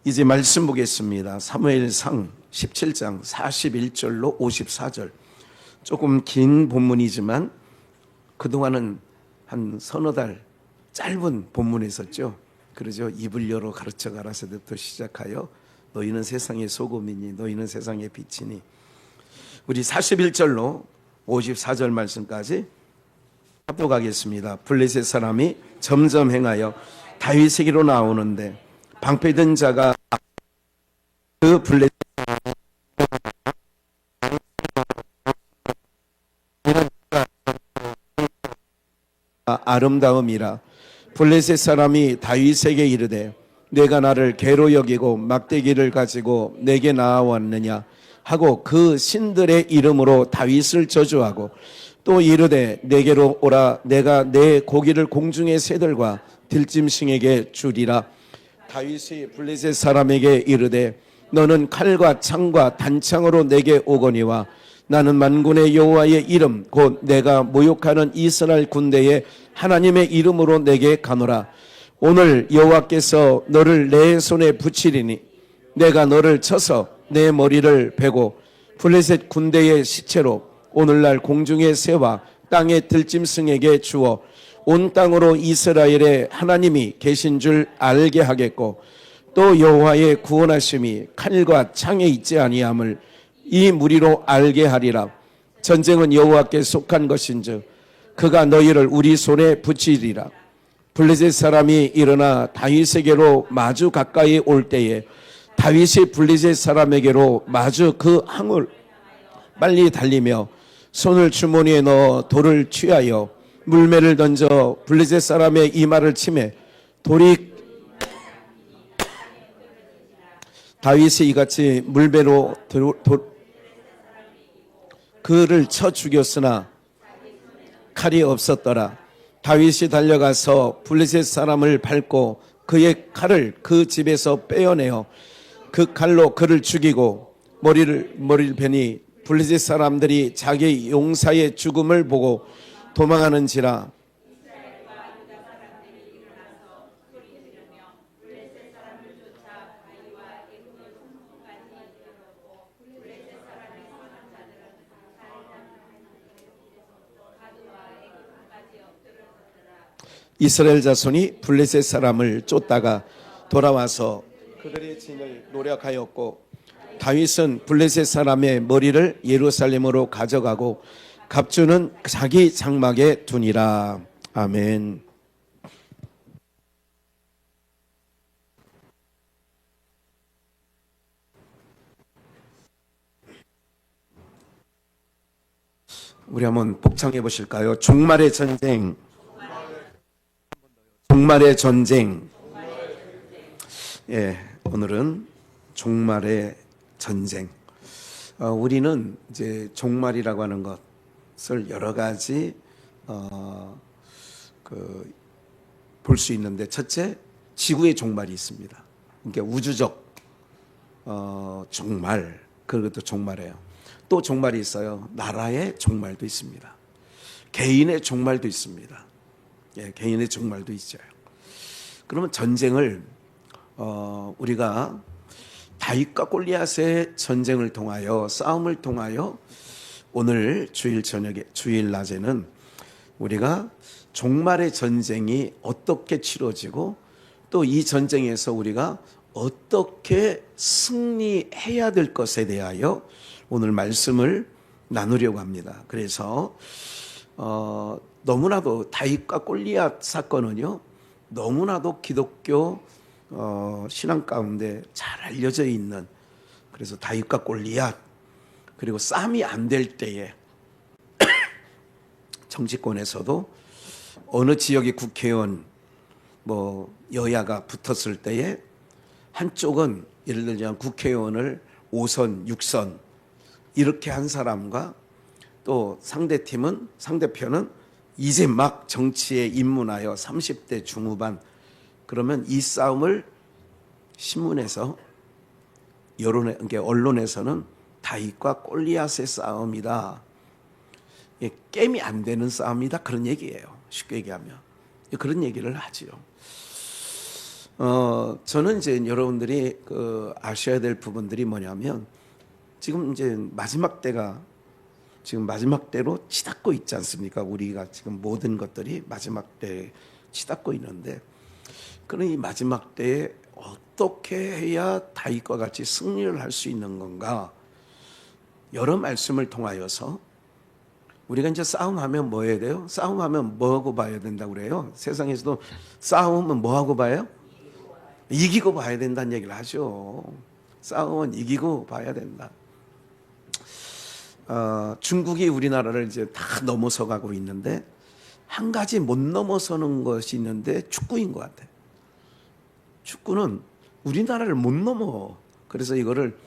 이제 말씀 보겠습니다. 사무엘상 17장 41절로 54절. 조금 긴 본문이지만 그동안은 한 서너 달 짧은 본문이 있었죠. 그러죠. 입을 열어 가르쳐 가라사대부터 시작하여 너희는 세상의 소금이니 너희는 세상의 빛이니. 우리 41절로 54절 말씀까지 합독하겠습니다. 블레셋 사람이 점점 행하여 다윗에게로 나오는데 방패든 자가 그 블레셋 아름다움이라. 블레셋 사람이 다윗에게 이르되 내가 나를 개로 여기고 막대기를 가지고 내게 나아왔느냐 하고 그 신들의 이름으로 다윗을 저주하고 또 이르되 내게로 오라 내가 내 고기를 공중의 새들과 들짐승에게 주리라. 다윗이 블레셋 사람에게 이르되 너는 칼과 창과 단창으로 내게 오거니와 나는 만군의 여호와의 이름 곧 내가 모욕하는 이스라엘 군대의 하나님의 이름으로 내게 가노라. 오늘 여호와께서 너를 내 손에 붙이리니 내가 너를 쳐서 내 머리를 베고 블레셋 군대의 시체로 오늘날 공중의 새와 땅의 들짐승에게 주어 온 땅으로 이스라엘의 하나님이 계신 줄 알게 하겠고 또 여호와의 구원하심이 칼과 창에 있지 아니함을 이 무리로 알게 하리라. 전쟁은 여호와께 속한 것인즉 그가 너희를 우리 손에 붙이리라. 블레셋 사람이 일어나 다윗에게로 마주 가까이 올 때에 다윗이 블레셋 사람에게로 마주 그 항을 빨리 달리며 손을 주머니에 넣어 돌을 취하여 물매를 던져 블레셋 사람의 이마를 치매 돌이 다윗이 이같이 물배로 그를 쳐 죽였으나 칼이 없었더라. 다윗이 달려가서 블레셋 사람을 밟고 그의 칼을 그 집에서 빼어내어 그 칼로 그를 죽이고 머리를 베니 블레셋 사람들이 자기 용사의 죽음을 보고 도망하는지라. 이스라엘 자손이 블레셋 사람을 쫓다가 돌아와서 그들의 진을 노력하였고 다윗은 블레셋 사람의 머리를 예루살렘으로 가져가고 갑주는 자기 장막에 두니라. 아멘. 우리 한번 복창해 보실까요? 종말의 전쟁. 종말의 전쟁. 예, 오늘은 종말의 전쟁. 우리는 이제 종말이라고 하는 것을 여러 가지 볼 수 있는데, 첫째, 지구의 종말이 있습니다. 그러니까 우주적 종말, 그것도 종말이에요. 또 종말이 있어요. 나라의 종말도 있습니다. 개인의 종말도 있습니다. 예, 개인의 종말도 있어요. 그러면 전쟁을 우리가 다윗과 골리앗의 전쟁을 통하여, 싸움을 통하여 오늘 주일 낮에는 우리가 종말의 전쟁이 어떻게 치러지고 또 이 전쟁에서 우리가 어떻게 승리해야 될 것에 대하여 오늘 말씀을 나누려고 합니다. 그래서 너무나도 다윗과 골리앗 사건은요, 너무나도 기독교 신앙 가운데 잘 알려져 있는, 그래서 다윗과 골리앗, 그리고 싸움이 안 될 때에 정치권에서도 어느 지역의 국회의원 여야가 붙었을 때에 한쪽은 예를 들자면 국회의원을 5선, 6선 이렇게 한 사람과 또 상대편은 이제 막 정치에 입문하여 30대 중후반, 그러면 이 싸움을 신문에서 그러니까 언론에서는 다윗과 골리앗의 싸움이다, 게임이 안 되는 싸움이다, 그런 얘기예요. 쉽게 얘기하면 그런 얘기를 하지요. 저는 이제 여러분들이 아셔야 될 부분들이 뭐냐면 지금 이제 마지막 때가 지금 마지막 때로 치닫고 있지 않습니까? 우리가 지금 모든 것들이 마지막 때에 치닫고 있는데 그런 이 마지막 때에 어떻게 해야 다윗과 같이 승리를 할 수 있는 건가? 여러 말씀을 통하여서 우리가 이제 싸움하면 뭐 해야 돼요? 싸움하면 뭐하고 봐야 된다고 그래요? 세상에서도 싸움은 뭐하고 봐요? 이기고 봐야 된다는 얘기를 하죠. 싸움은 이기고 봐야 된다. 중국이 우리나라를 이제 다 넘어서 가고 있는데 한 가지 못 넘어서는 것이 있는데 축구인 것 같아요. 축구는 우리나라를 못 넘어. 그래서 이거를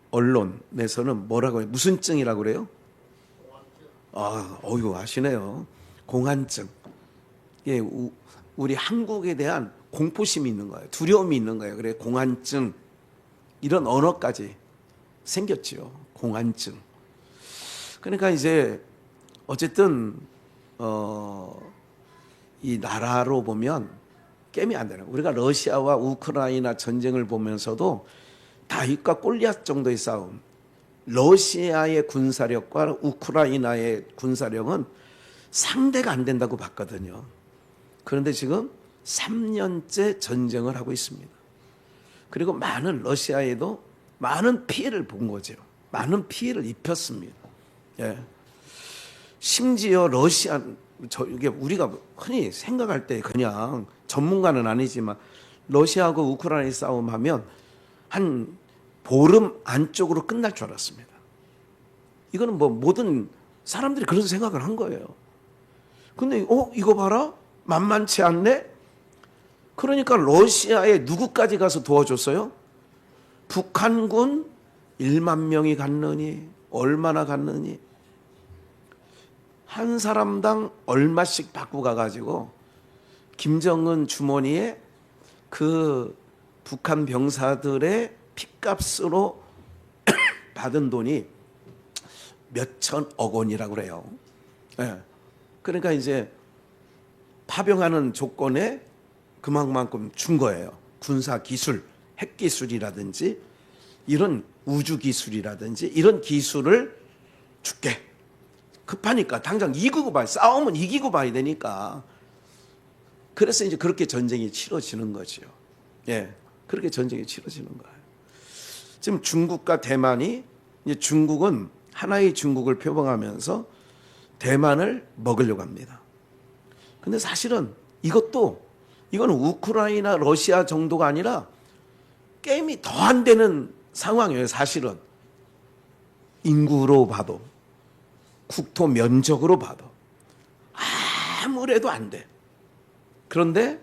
언론에서는 뭐라고 해요? 무슨 증이라고 그래요? 어이구 아시네요. 공안증. 예, 우리 한국에 대한 공포심이 있는 거예요. 두려움이 있는 거예요. 그래 공안증 이런 언어까지 생겼지요. 공안증. 그러니까 이제 어쨌든 이 나라로 보면 게임이 안 되는 거예요. 우리가 러시아와 우크라이나 전쟁을 보면서도 다윗과 골리앗 정도의 싸움. 러시아의 군사력과 우크라이나의 군사력은 상대가 안 된다고 봤거든요. 그런데 지금 3년째 전쟁을 하고 있습니다. 그리고 많은 러시아에도 많은 피해를 본 거죠. 많은 피해를 입혔습니다. 예. 심지어 러시아, 이게 우리가 흔히 생각할 때 그냥 전문가는 아니지만 러시아하고 우크라이나 싸움하면 한 보름 안쪽으로 끝날 줄 알았습니다. 이거는 뭐 모든 사람들이 그런 생각을 한 거예요. 근데 이거 봐라? 만만치 않네? 그러니까 러시아에 누구까지 가서 도와줬어요? 북한군 1만 명이 갔느니 얼마나 갔느니 한 사람당 얼마씩 받고 가가지고 김정은 주머니에 그 북한 병사들의 핏값으로 받은 돈이 몇천억 원이라고 그래요. 네. 그러니까 이제 파병하는 조건에 그만큼 준 거예요. 군사 기술, 핵 기술이라든지 이런 우주 기술이라든지 이런 기술을 줄게. 급하니까 당장 이기고 봐야 싸움은 이기고 봐야 되니까. 그래서 이제 그렇게 전쟁이 치러지는 거죠. 예, 그렇게 전쟁이 치러지는 거예요. 지금 중국과 대만이 이제 중국은 하나의 중국을 표방하면서 대만을 먹으려고 합니다. 근데 사실은 이거는 우크라이나, 러시아 정도가 아니라 게임이 더 안 되는 상황이에요. 사실은 인구로 봐도 국토 면적으로 봐도 아무래도 안 돼. 그런데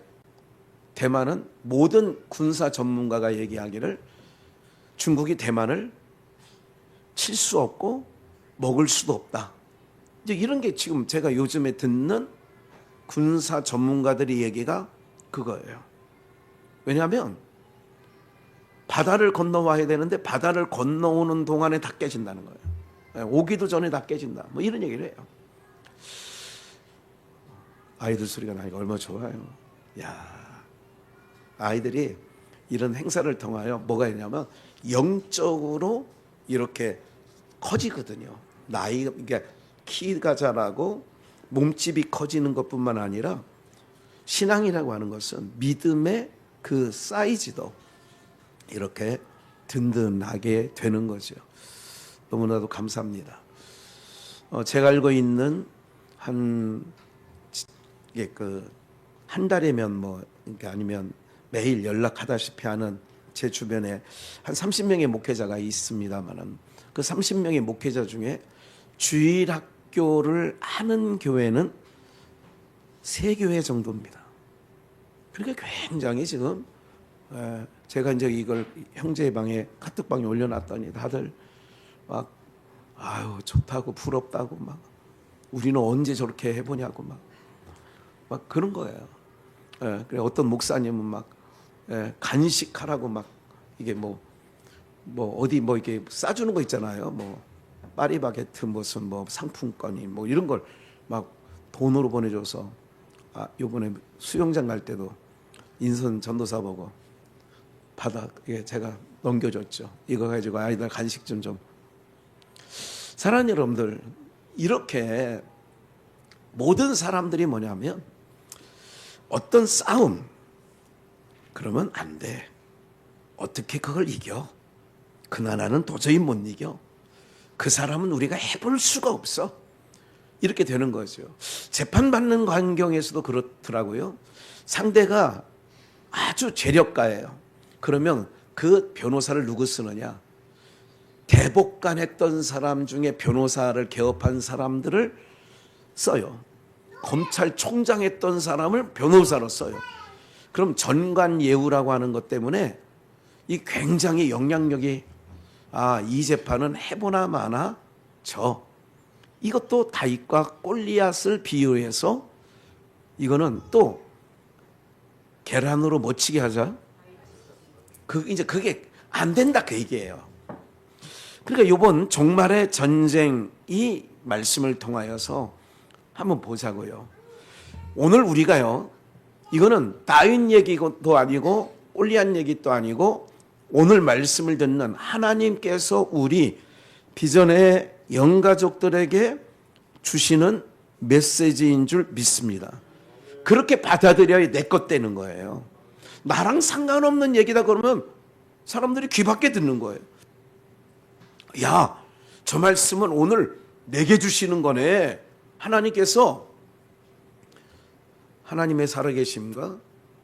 대만은 모든 군사 전문가가 얘기하기를 중국이 대만을 칠 수 없고 먹을 수도 없다. 이제 이런 게 지금 제가 요즘에 듣는 군사 전문가들의 얘기가 그거예요. 왜냐하면 바다를 건너와야 되는데 바다를 건너오는 동안에 다 깨진다는 거예요. 오기도 전에 다 깨진다. 뭐 이런 얘기를 해요. 아이들 소리가 나니까 얼마나 좋아요. 야, 아이들이 이런 행사를 통하여 뭐가 있냐면 영적으로 이렇게 커지거든요. 그러니까 키가 자라고 몸집이 커지는 것뿐만 아니라 신앙이라고 하는 것은 믿음의 그 사이즈도 이렇게 든든하게 되는 거죠. 너무나도 감사합니다. 제가 알고 있는 한 달이면 그러니까 아니면 매일 연락하다시피 하는 제 주변에 한 30명의 목회자가 있습니다만은 그 30명의 목회자 중에 주일학교를 하는 교회는 3교회 정도입니다. 그러니까 굉장히 지금 제가 이제 이걸 형제 방에 카톡방에 올려놨더니 다들 막 아유 좋다고 부럽다고 막 우리는 언제 저렇게 해보냐고 막 그런 거예요. 그래 어떤 목사님은 막 간식하라고 막 이게 뭐 어디 이게 싸주는 거 있잖아요. 뭐 파리바게트 무슨 상품권이 이런 걸 막 돈으로 보내줘서 요번에 수영장 갈 때도 인선 전도사 보고 받아, 이게 제가 넘겨줬죠. 이거 가지고 아이들 간식 좀. 사랑하는 여러분들, 이렇게 모든 사람들이 뭐냐면 어떤 싸움 그러면 안 돼. 어떻게 그걸 이겨? 그 나라는 도저히 못 이겨. 그 사람은 우리가 해볼 수가 없어. 이렇게 되는 거죠. 재판받는 환경에서도 그렇더라고요. 상대가 아주 재력가예요. 그러면 그 변호사를 누구 쓰느냐? 대법관 했던 사람 중에 변호사를 개업한 사람들을 써요. 검찰총장 했던 사람을 변호사로 써요. 그럼 전관예우라고 하는 것 때문에 이 굉장히 영향력이, 이 재판은 해보나 마나 이것도 다윗과 골리앗을 비유해서 이거는 또 계란으로 못 치게 하자. 이제 그게 안 된다 그 얘기예요. 그러니까 이번 종말의 전쟁 이 말씀을 통하여서 한번 보자고요. 오늘 우리가요, 이거는 다윗 얘기도 아니고 골리앗 얘기도 아니고 오늘 말씀을 듣는 하나님께서 우리 비전의 영가족들에게 주시는 메시지인 줄 믿습니다. 그렇게 받아들여야 내 것 되는 거예요. 나랑 상관없는 얘기다 그러면 사람들이 귀 밖에 듣는 거예요. 야, 저 말씀은 오늘 내게 주시는 거네. 하나님께서, 하나님의 살아계심과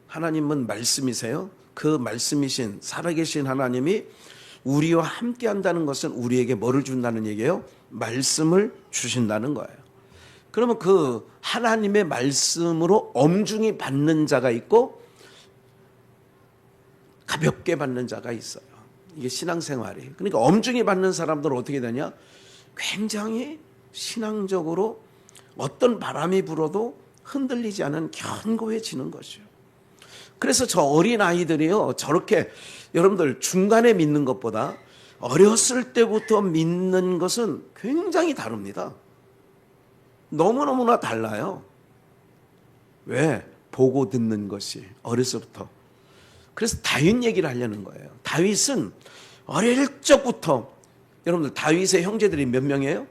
하나님은 말씀이세요. 그 말씀이신 살아계신 하나님이 우리와 함께 한다는 것은 우리에게 뭐를 준다는 얘기예요? 말씀을 주신다는 거예요. 그러면 그 하나님의 말씀으로 엄중히 받는 자가 있고 가볍게 받는 자가 있어요. 이게 신앙생활이. 그러니까 엄중히 받는 사람들은 어떻게 되냐? 굉장히 신앙적으로 어떤 바람이 불어도 흔들리지 않은 견고해지는 것이요. 그래서 저 어린 아이들이요, 저렇게 여러분들 중간에 믿는 것보다 어렸을 때부터 믿는 것은 굉장히 다릅니다. 너무너무나 달라요. 왜? 보고 듣는 것이 어려서부터. 그래서 다윗 얘기를 하려는 거예요. 다윗은 어릴 적부터, 여러분들 다윗의 형제들이 몇 명이에요?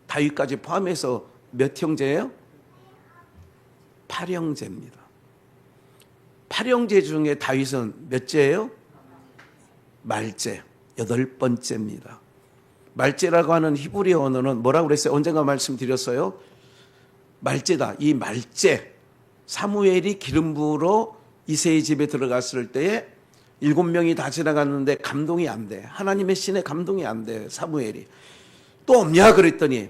다윗까지 포함해서 몇 형제예요? 8형제입니다. 8형제 중에 다윗은 몇째예요? 말째, 8번째입니다. 말째라고 하는 히브리 언어는 뭐라고 그랬어요? 언젠가 말씀드렸어요. 말째다. 이 말째, 사무엘이 기름 부으러 이새의 집에 들어갔을 때에 7명이 다 지나갔는데 감동이 안 돼. 하나님의 신에 감동이 안 돼. 사무엘이. 또 없냐 그랬더니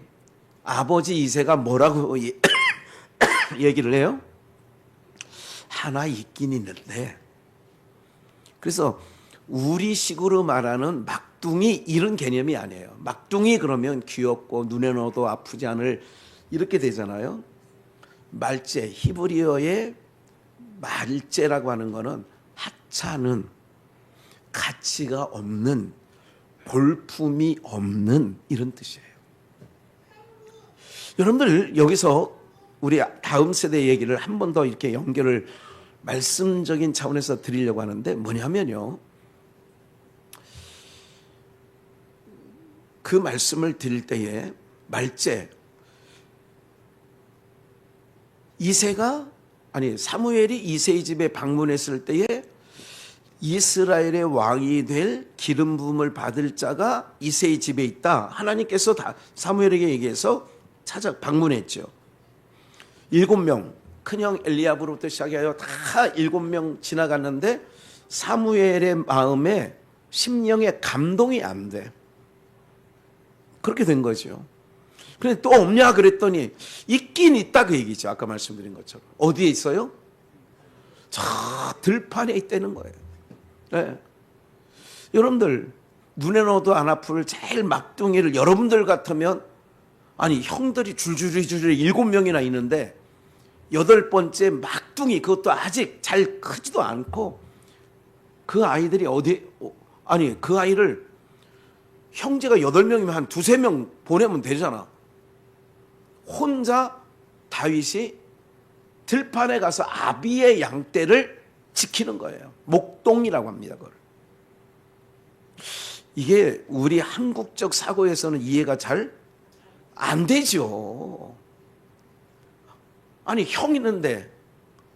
아버지 이새가 뭐라고 얘기를 해요? 하나 있긴 있는데. 그래서 우리식으로 말하는 막둥이 이런 개념이 아니에요. 막둥이 그러면 귀엽고 눈에 넣어도 아프지 않을 이렇게 되잖아요. 말째, 히브리어의 말째라고 하는 거는 하찮은, 가치가 없는, 볼품이 없는 이런 뜻이에요. 여러분들 여기서 우리 다음 세대 얘기를 한 번 더 이렇게 연결을 말씀적인 차원에서 드리려고 하는데 뭐냐면요, 그 말씀을 드릴 때에 말째, 사무엘이 이새의 집에 방문했을 때에 이스라엘의 왕이 될 기름 부음을 받을 자가 이새의 집에 있다. 하나님께서 사무엘에게 얘기해서 방문했죠. 7명, 큰형 엘리야브로부터 시작하여 다 7명 지나갔는데 사무엘의 마음에 심령에 감동이 안 돼. 그렇게 된 거죠. 그런데 또 없냐 그랬더니 있긴 있다 그 얘기죠. 아까 말씀드린 것처럼. 어디에 있어요? 저 들판에 있다는 거예요. 네. 여러분들 눈에 넣어도 안 아플 제일 막둥이를 여러분들 같으면, 아니 형들이 줄줄이 7명이나 있는데 8번째 막둥이, 그것도 아직 잘 크지도 않고 그 아이들이 그 아이를 형제가 8명이면 한 2-3명 보내면 되잖아. 혼자 다윗이 들판에 가서 아비의 양떼를 지키는 거예요. 목동이라고 합니다. 그걸. 이게 우리 한국적 사고에서는 이해가 잘 안 되죠. 아니 형 있는데,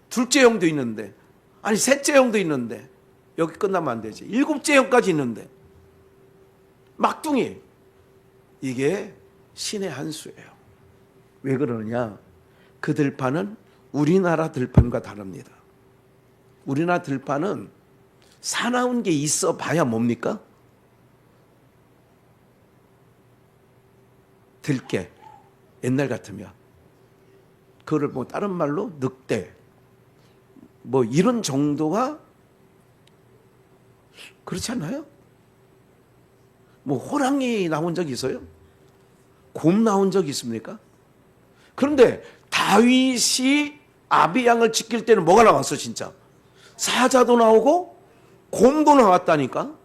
둘째 형도 있는데, 아니 셋째 형도 있는데, 여기 끝나면 안 되지. 일곱째 형까지 있는데 막둥이. 이게 신의 한 수예요. 왜 그러느냐? 그 들판은 우리나라 들판과 다릅니다. 우리나라 들판은 사나운 게 있어 봐야 뭡니까? 들깨. 옛날 같으면 그거를 뭐 다른 말로 늑대 뭐 이런 정도가 그렇지 않나요? 뭐 호랑이 나온 적 있어요? 곰 나온 적 있습니까? 그런데 다윗이 아비양을 지킬 때는 뭐가 나왔어 진짜? 사자도 나오고 곰도 나왔다니까.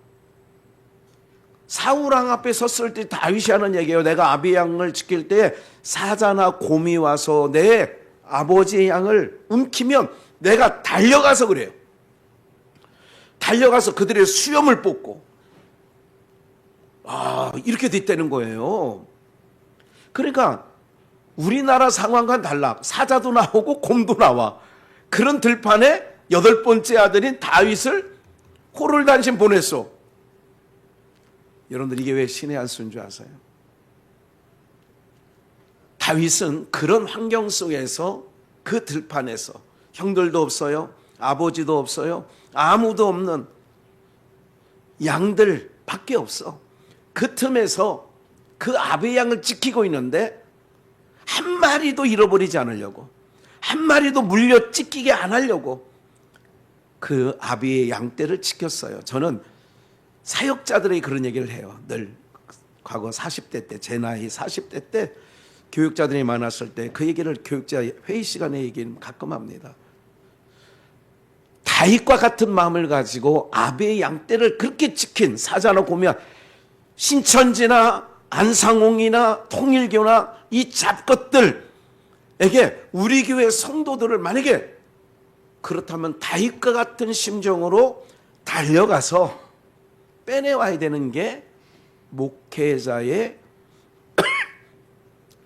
사울왕 앞에 섰을 때 다윗이 하는 얘기예요. 내가 아비양을 지킬 때 사자나 곰이 와서 내 아버지의 양을 움키면 내가 달려가서 그래요. 달려가서 그들의 수염을 뽑고 이렇게 됐다는 거예요. 그러니까 우리나라 상황과는 달라. 사자도 나오고 곰도 나와. 그런 들판에 8번째 아들인 다윗을 호를단신 보냈어. 여러분들 이게 왜 신의 한 수인 줄 아세요? 다윗은 그런 환경 속에서 그 들판에서 형들도 없어요. 아버지도 없어요. 아무도 없는 양들밖에 없어. 그 틈에서 그 아비의 양을 지키고 있는데 한 마리도 잃어버리지 않으려고, 한 마리도 물려 찢기게 안 하려고 그 아비의 양떼를 지켰어요. 저는 사역자들이 그런 얘기를 해요. 늘 과거 40대 때, 제 나이 40대 때 교육자들이 많았을 때 그 얘기를 교육자 회의 시간에 얘기는 가끔 합니다. 다윗과 같은 마음을 가지고 아비의 양떼를 그렇게 지킨 사자나 곰이야 신천지나 안상홍이나 통일교나 이 잡것들에게 우리 교회 성도들을 만약에 그렇다면 다윗과 같은 심정으로 달려가서 빼내와야 되는 게 목회자의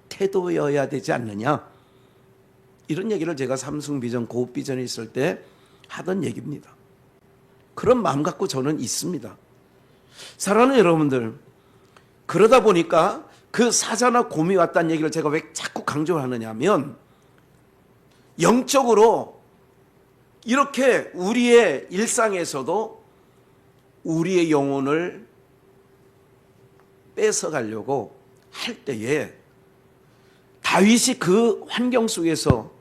태도여야 되지 않느냐. 이런 얘기를 제가 삼승비전, 고급비전에 있을 때 하던 얘기입니다. 그런 마음 갖고 저는 있습니다. 사랑하는 여러분들, 그러다 보니까 그 사자나 곰이 왔다는 얘기를 제가 왜 자꾸 강조하느냐 하면 영적으로 이렇게 우리의 일상에서도 우리의 영혼을 뺏어가려고 할 때에 다윗이 그 환경 속에서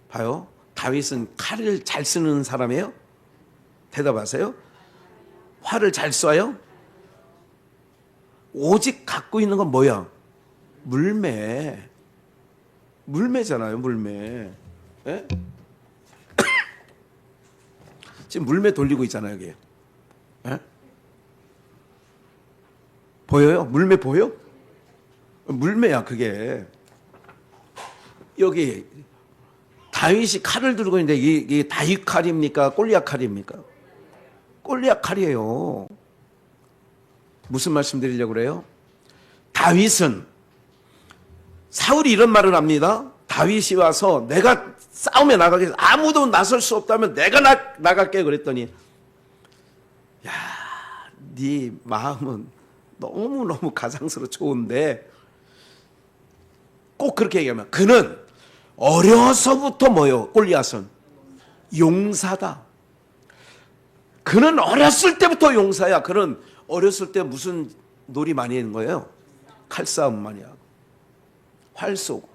봐요. 다윗은 칼을 잘 쓰는 사람이에요? 대답하세요. 활을 잘 쏴요? 오직 갖고 있는 건 뭐야? 물매. 물매잖아요, 물매. 예? 지금 물매 돌리고 있잖아요, 여기. 예? 보여요? 물매 보여? 물매야, 그게. 여기 다윗이 칼을 들고 있는데 이게 다윗 칼입니까? 골리앗 칼입니까? 골리앗 칼이에요. 무슨 말씀 드리려고 그래요? 다윗은 사울이 이런 말을 합니다. 다윗이 와서 내가 싸움에 나가겠어. 아무도 나설 수 없다면 내가 나갈게 그랬더니 야, 네 마음은 너무너무 가장스러워 좋은데 꼭 그렇게 얘기하면 그는 어려서부터 뭐요? 골리앗은 용사다. 그는 어렸을 때부터 용사야. 그는 어렸을 때 무슨 놀이 많이 하는 거예요? 칼싸움 많이 하고 활 쏘고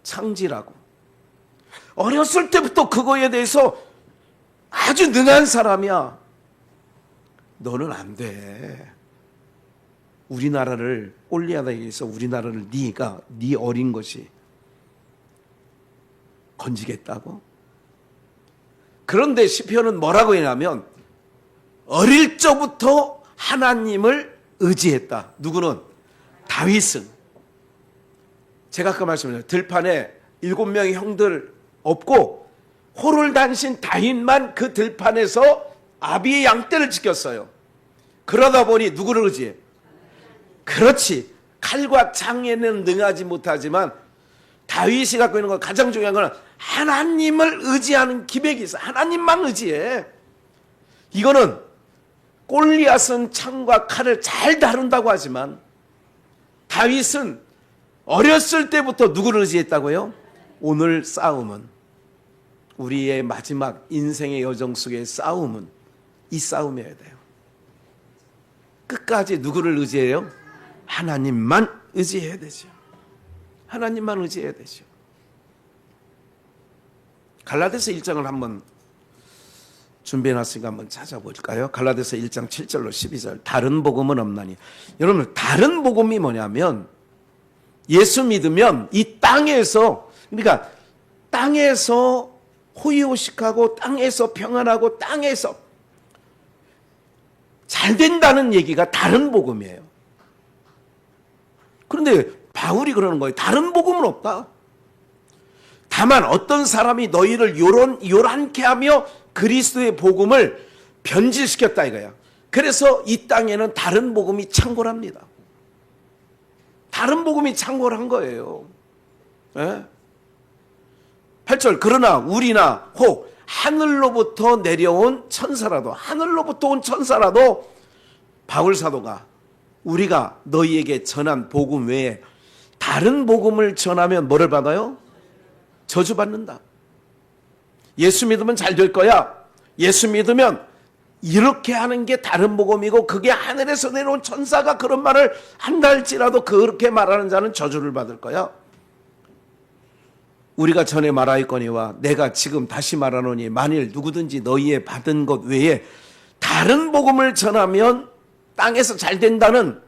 창질하고 어렸을 때부터 그거에 대해서 아주 능한 사람이야. 너는 안 돼. 우리나라를 골리앗에 의해서 우리나라를 네 어린 것이 건지겠다고? 그런데 시편은 뭐라고 했냐면 어릴 적부터 하나님을 의지했다. 누구는? 다윗은. 제가 아까 말씀드렸죠. 들판에 7명의 형들 없고 호를 단신 다윗만 그 들판에서 아비의 양떼를 지켰어요. 그러다 보니 누구를 의지해? 그렇지. 칼과 창에는 능하지 못하지만 다윗이 갖고 있는 건 가장 중요한 건 하나님을 의지하는 기백이 있어. 하나님만 의지해. 이거는 골리앗은 창과 칼을 잘 다룬다고 하지만 다윗은 어렸을 때부터 누구를 의지했다고요? 오늘 싸움은, 우리의 마지막 인생의 여정 속의 싸움은 이 싸움이어야 돼요. 끝까지 누구를 의지해요? 하나님만 의지해야 되죠. 하나님만 의지해야 되죠. 갈라디아서 1장을 한번 준비해놨으니까 한번 찾아볼까요? 갈라디아서 1장 7절로 12절. 다른 복음은 없나니. 여러분, 다른 복음이 뭐냐면 예수 믿으면 이 땅에서, 그러니까 땅에서 호의호식하고 땅에서 평안하고 땅에서 잘 된다는 얘기가 다른 복음이에요. 그런데 바울이 그러는 거예요. 다른 복음은 없다. 다만 어떤 사람이 너희를 요란케 하며 그리스도의 복음을 변질시켰다 이거야. 그래서 이 땅에는 다른 복음이 창궐합니다. 다른 복음이 창궐한 거예요. 예? 8절. 그러나 우리나 혹 하늘로부터 내려온 천사라도, 하늘로부터 온 천사라도 바울 사도가 우리가 너희에게 전한 복음 외에 다른 복음을 전하면 뭐를 받아요? 저주받는다. 예수 믿으면 잘 될 거야. 예수 믿으면 이렇게 하는 게 다른 복음이고 그게 하늘에서 내려온 천사가 그런 말을 한다 할지라도 그렇게 말하는 자는 저주를 받을 거야. 우리가 전에 말하였거니와 내가 지금 다시 말하노니 만일 누구든지 너희의 받은 것 외에 다른 복음을 전하면 땅에서 잘 된다는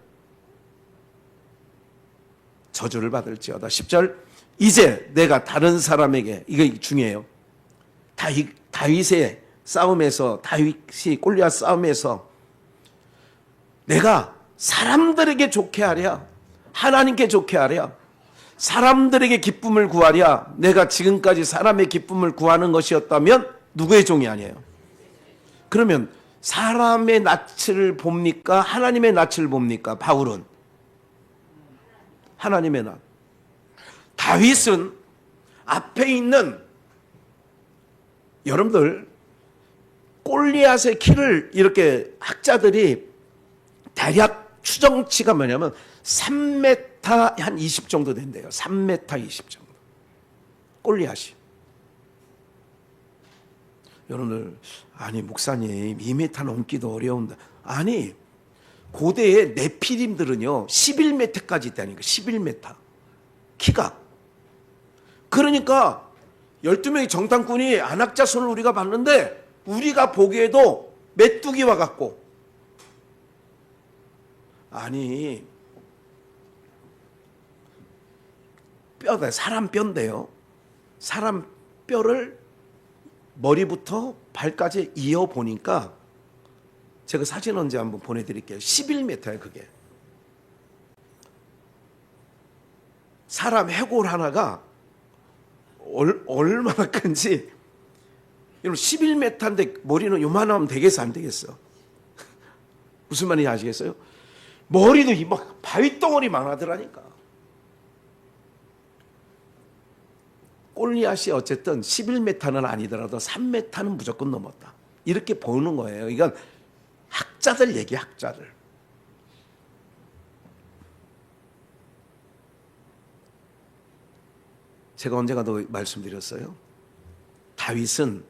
저주를 받을지어다. 10절. 이제 내가 다른 사람에게, 이게 중요해요. 다윗의 싸움에서, 다윗이 골리앗 싸움에서 내가 사람들에게 좋게 하랴, 하나님께 좋게 하랴, 사람들에게 기쁨을 구하랴, 내가 지금까지 사람의 기쁨을 구하는 것이었다면 누구의 종이 아니에요? 그러면 사람의 낯을 봅니까? 하나님의 낯을 봅니까? 바울은 하나님의 낯. 다윗은 앞에 있는, 여러분들 골리앗의 키를 이렇게 학자들이 대략 추정치가 뭐냐면 3m 한 20 정도 된대요. 3m 20 정도. 골리앗이. 여러분들, 아니 목사님 2m 넘기도 어려운데. 아니, 고대의 네피림들은요 11m까지 있다니까. 11m 키가. 그러니까 12명의 정탐꾼이 안악자손을 우리가 봤는데 우리가 보기에도 메뚜기와 같고, 아니 뼈다, 사람 뼈인데요, 사람 뼈를 머리부터 발까지 이어 보니까 제가 사진 언제 한번 보내드릴게요. 11m예요 그게. 사람 해골 하나가 얼마나 큰지. 11m인데 머리는 요만하면 되겠어 안 되겠어? 무슨 말인지 아시겠어요? 머리도 막 바위덩어리만 하더라니까. 골리앗이 어쨌든 11m는 아니더라도 3m는 무조건 넘었다. 이렇게 보는 거예요. 이건 학자들 얘기, 학자들. 제가 언젠가도 말씀드렸어요. 다윗은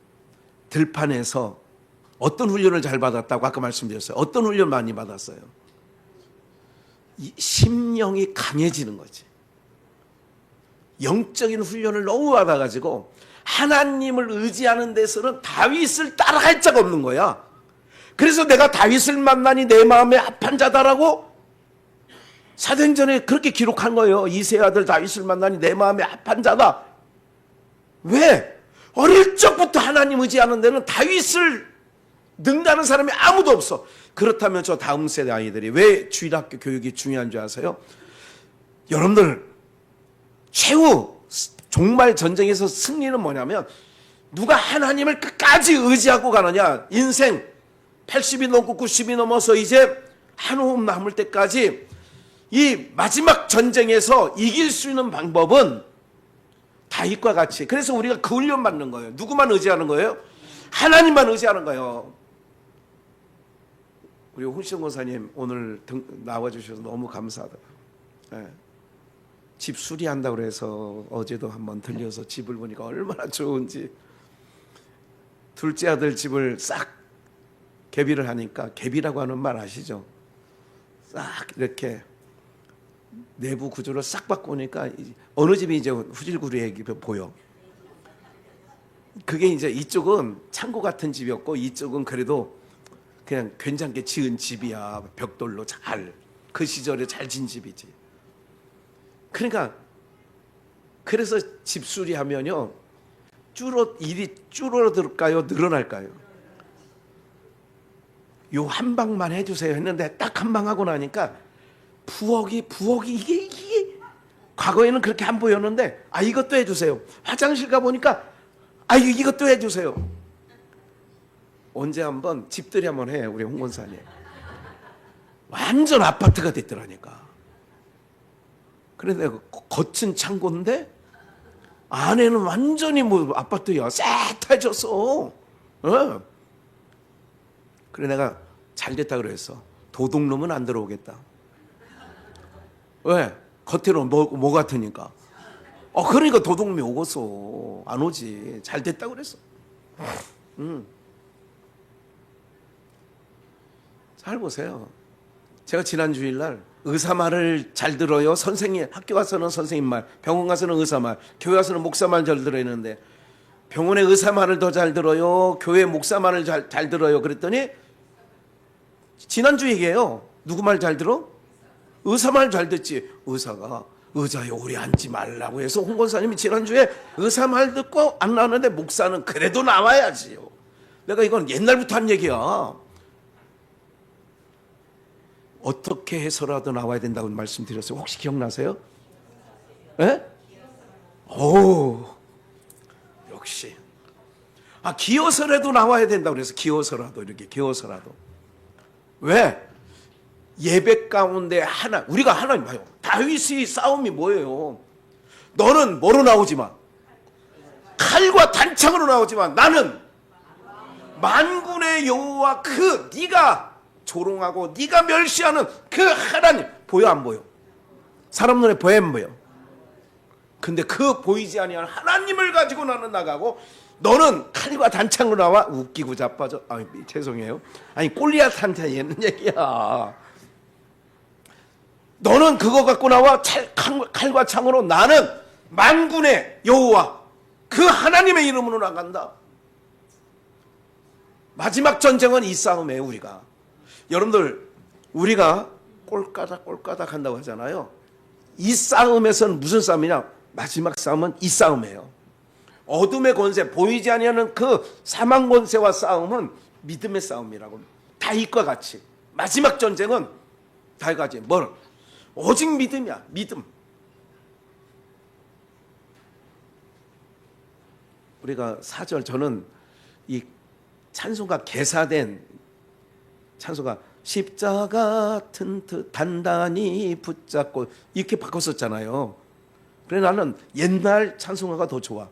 들판에서 어떤 훈련을 잘 받았다고 아까 말씀드렸어요. 어떤 훈련 많이 받았어요? 심령이 강해지는 거지. 영적인 훈련을 너무 받아가지고 하나님을 의지하는 데서는 다윗을 따라갈 자가 없는 거야. 그래서 내가 다윗을 만나니 내 마음에 합한 자다라고 사도행전에 그렇게 기록한 거예요. 이새의 아들 다윗을 만나니 내 마음에 합한 자다. 왜? 어릴 적부터 하나님 의지하는 데는 다윗을 능가하는 사람이 아무도 없어. 그렇다면 저 다음 세대 아이들이 왜 주일학교 교육이 중요한 줄 아세요? 여러분들, 최후 종말 전쟁에서 승리는 뭐냐면 누가 하나님을 끝까지 의지하고 가느냐. 인생 80이 넘고 90이 넘어서 이제 한 호흡 남을 때까지 이 마지막 전쟁에서 이길 수 있는 방법은 다윗과 같이, 그래서 우리가 그 훈련 받는 거예요. 누구만 의지하는 거예요? 하나님만 의지하는 거예요. 우리 홍시영 권사님 오늘 나와주셔서 너무 감사하다. 네. 집 수리한다고 그래서 어제도 한번 들려서 집을 보니까 얼마나 좋은지. 둘째 아들 집을 싹 개비를 하니까, 개비라고 하는 말 아시죠? 싹 이렇게 내부 구조를 싹 바꾸니까 어느 집이 이제 후질구리하게 보여. 그게 이제 이쪽은 창고 같은 집이었고 이쪽은 그래도 그냥 괜찮게 지은 집이야. 벽돌로 잘, 그 시절에 잘 지은 집이지. 그러니까 그래서 집 수리하면요, 일이 줄어들까요, 늘어날까요? 요 한 방만 해주세요 했는데 딱 한 방 하고 나니까 부엌이 이게 과거에는 그렇게 안 보였는데, 아 이것도 해주세요. 화장실 가보니까 아 이것도 해주세요. 언제 한번 집들이 한번 해, 우리 홍 권사님. 완전 아파트가 됐더라니까. 그런데 겉은 창고인데 안에는 완전히 뭐 아파트야. 쎄해졌어. 그래 내가 잘 됐다 그랬어. 도둑놈은 안 들어오겠다. 왜? 겉으로 뭐 같으니까. 그러니까 도둑놈이 오겠어. 안 오지. 잘 됐다 그랬어. 잘 보세요. 제가 지난 주일날 의사 말을 잘 들어요. 선생님, 학교 가서는 선생님 말, 병원 가서는 의사 말, 교회 가서는 목사 말 잘 들어야 되는데 병원에 의사 말을 더 잘 들어요, 교회 목사 말을 잘 들어요. 그랬더니 지난주 얘기예요. 누구 말 잘 들어? 의사 말 잘 듣지. 의사가 의자에 오래 앉지 말라고 해서 홍 권사님이 지난주에 의사 말 듣고 안 나오는데 목사는 그래도 나와야지요. 내가 이건 옛날부터 한 얘기야. 어떻게 해서라도 나와야 된다고 말씀드렸어요. 혹시 기억나세요? 예? 오, 역시. 기어서라도 나와야 된다고 그래서 기어서라도, 이렇게 기어서라도. 왜? 예배 가운데 우리가 하나님 봐요. 다윗의 싸움이 뭐예요? 너는 뭐로 나오지만, 칼과 단창으로 나오지만 나는 만군의 여호와 그 네가 조롱하고 네가 멸시하는 그 하나님, 보여 안 보여? 사람 눈에 보여 안 보여? 근데 그 보이지 아니하는 하나님을 가지고 나는 나가고, 너는 칼과 단창으로 나와. 웃기고 자빠져. 죄송해요. 골리앗한테 있는 얘기야. 너는 그거 갖고 나와. 칼과 창으로. 나는 만군의 여호와 그 하나님의 이름으로 나간다. 마지막 전쟁은 이 싸움이에요. 우리가, 여러분들, 우리가 꼴까닥 한다고 하잖아요. 이 싸움에서는 무슨 싸움이냐? 마지막 싸움은 이 싸움이에요. 어둠의 권세, 보이지 아니하는 그 사망 권세와 싸움은 믿음의 싸움이라고. 다윗과 같이 마지막 전쟁은 다윗과 같이 오직 믿음이야. 믿음. 우리가 4절, 저는 이 찬송가 개사된 찬송가, 십자가 튼튼 단단히 붙잡고, 이렇게 바꿨었잖아요. 그래 나는 옛날 찬송가가 더 좋아.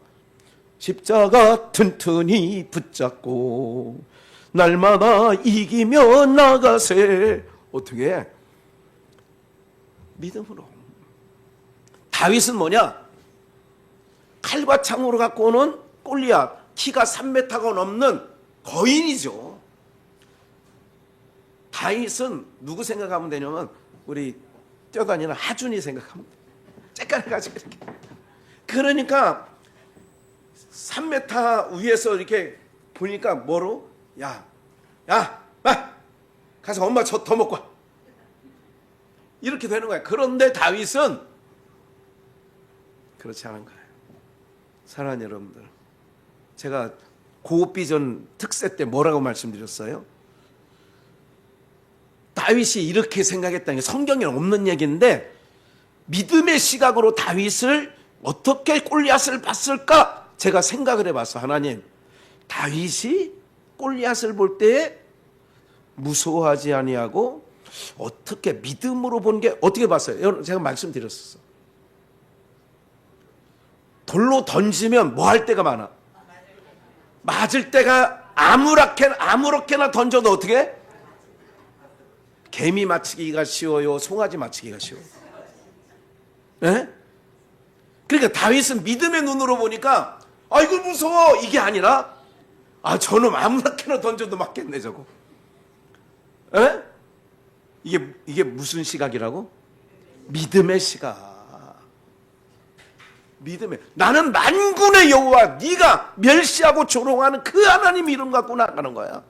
십자가 튼튼히 붙잡고 날마다 이기며 나가세. 어떻게 해? 믿음으로. 다윗은 뭐냐? 칼과 창으로 갖고 오는 골리앗, 키가 3m가 넘는 거인이죠. 다윗은 누구 생각하면 되냐면 우리 뛰어다니는 하준이 생각하면 돼. 째깔해가지고 이렇게. 그러니까 3m 위에서 이렇게 보니까 뭐로? 야, 가서 엄마 저 더 먹고 와. 이렇게 되는 거야. 그런데 다윗은 그렇지 않은 거예요. 사랑하는 여러분들, 제가 고비전 특세 때 뭐라고 말씀드렸어요? 다윗이 이렇게 생각했다는 게 성경에 없는 얘기인데, 믿음의 시각으로 다윗을 어떻게 골리앗을 봤을까? 제가 생각을 해봤어. 하나님, 다윗이 골리앗을 볼 때 무서워하지 아니하고 어떻게 믿음으로 본 게 어떻게 봤어요? 여러분 제가 말씀드렸었어. 돌로 던지면 뭐 할 때가 많아? 맞을 때가 아무렇게나 던져도 어떻게? 개미 맞히기가 쉬워요? 송아지 맞히기가 쉬워요? 네? 그러니까 다윗은 믿음의 눈으로 보니까 아이고 무서워 이게 아니라 저놈 아무렇게나 던져도 맞겠네 저거. 에? 이게 무슨 시각이라고? 믿음의 시각. 믿음의. 나는 만군의 여호와 네가 멸시하고 조롱하는 그 하나님 이름 갖고 나가는 거야.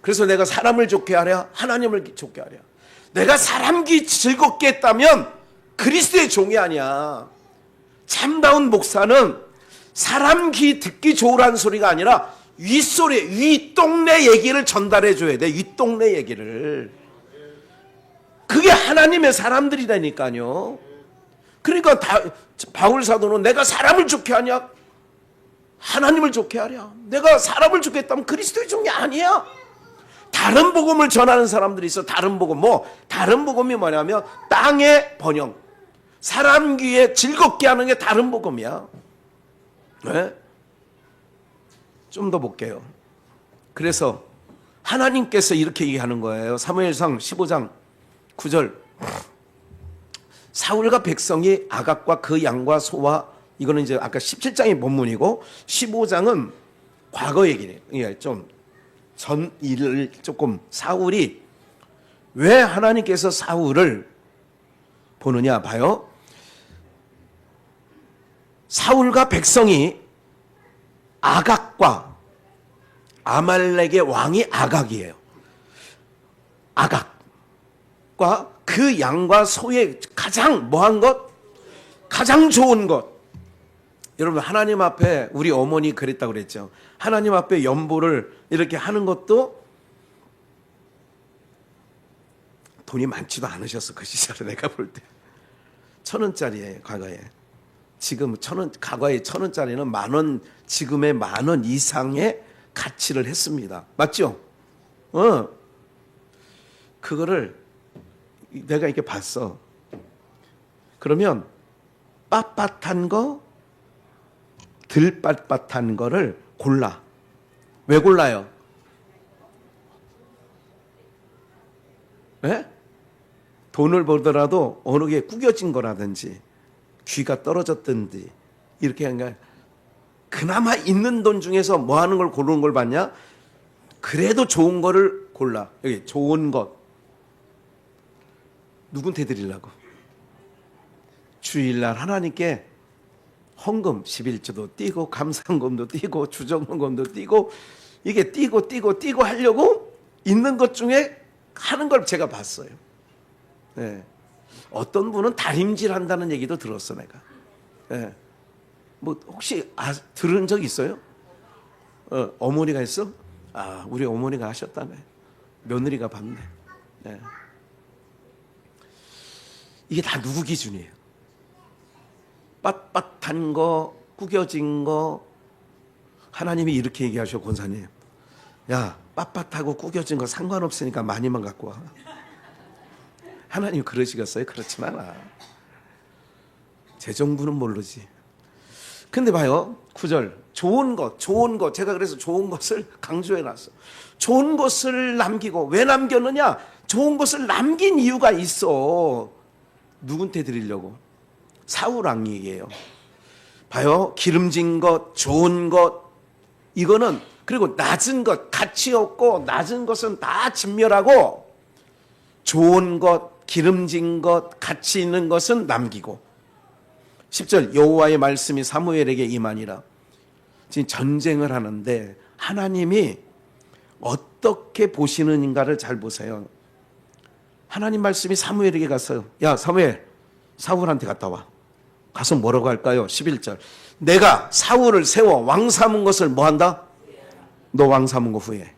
그래서 내가 사람을 좋게 하랴 하나님을 좋게 하랴. 내가 사람 귀 즐겁게 했다면 그리스도의 종이 아니야. 참다운 목사는 사람 귀 듣기 좋으라는 소리가 아니라 윗소리, 윗동네 얘기를 전달해 줘야 돼. 윗동네 얘기를. 그게 하나님의 사람들이라니까요. 그러니까 바울 사도는 내가 사람을 좋게 하냐? 하나님을 좋게 하랴. 내가 사람을 좋게 했다면 그리스도의 종이 아니야. 다른 복음을 전하는 사람들이 있어. 다른 복음. 다른 복음이 뭐냐면 땅의 번영. 사람 귀에 즐겁게 하는 게 다른 복음이야. 네? 좀 더 볼게요. 그래서 하나님께서 이렇게 얘기하는 거예요. 사무엘상 15장 9절. 사울과 백성이 아각과 그 양과 소와, 이거는 이제 아까 17장이 본문이고 15장은 과거 얘기네요. 예, 좀 전 일을 조금 사울이 왜 하나님께서 사울을 보느냐 봐요. 사울과 백성이 아각과 아말렉의 왕이 아각이에요. 아각과 그 양과 소의 가장 뭐한 것? 가장 좋은 것. 여러분 하나님 앞에 우리 어머니 그랬다고 그랬죠. 하나님 앞에 연보를 이렇게 하는 것도 돈이 많지도 않으셨어. 그 시절에 내가 볼 때 1,000원짜리예요 과거에. 지금 과거에 1,000원짜리는 10,000원, 지금의 10,000원 이상의 가치를 했습니다. 맞죠? 그거를 내가 이렇게 봤어. 그러면 빳빳한 거, 덜 빳빳한 거를 골라. 왜 골라요? 네? 돈을 벌더라도 어느 게 구겨진 거라든지 귀가 떨어졌든지 이렇게 하는, 그나마 있는 돈 중에서 뭐 하는 걸 고르는 걸 봤냐? 그래도 좋은 거를 골라. 여기 좋은 것. 누군테 드리려고? 주일날 하나님께 헌금 11조도 띄고 감사금도 띄고 주정금도 띄고 이게 띄고 하려고 있는 것 중에 하는 걸 제가 봤어요. 네. 어떤 분은 다림질 한다는 얘기도 들었어 내가. 네. 뭐 혹시 들은 적 있어요? 어머니가 했어? 우리 어머니가 하셨다네. 며느리가 봤네. 네. 이게 다 누구 기준이에요? 빳빳한 거, 구겨진 거. 하나님이 이렇게 얘기하셔. 권사님, 야 빳빳하고 구겨진 거 상관없으니까 많이만 갖고 와. 하나님 그러시겠어요? 그렇진 않아. 제 정부는 모르지. 근데 봐요 9절. 좋은 것. 제가 그래서 좋은 것을 강조해놨어. 좋은 것을 남기고. 왜 남겼느냐? 좋은 것을 남긴 이유가 있어. 누군테 드리려고? 사울 왕에게요. 봐요. 기름진 것, 좋은 것, 이거는, 그리고 낮은 것, 가치 없고 낮은 것은 다 진멸하고 좋은 것, 기름진 것, 가치 있는 것은 남기고. 10절. 여호와의 말씀이 사무엘에게 임하니라. 지금 전쟁을 하는데 하나님이 어떻게 보시는가를 잘 보세요. 하나님 말씀이 사무엘에게 갔어요. 야 사무엘, 사울한테 갔다 와. 가서 뭐라고 할까요? 11절. 내가 사울을 세워 왕 삼은 것을 뭐한다? 너 왕 삼은 거 후회해.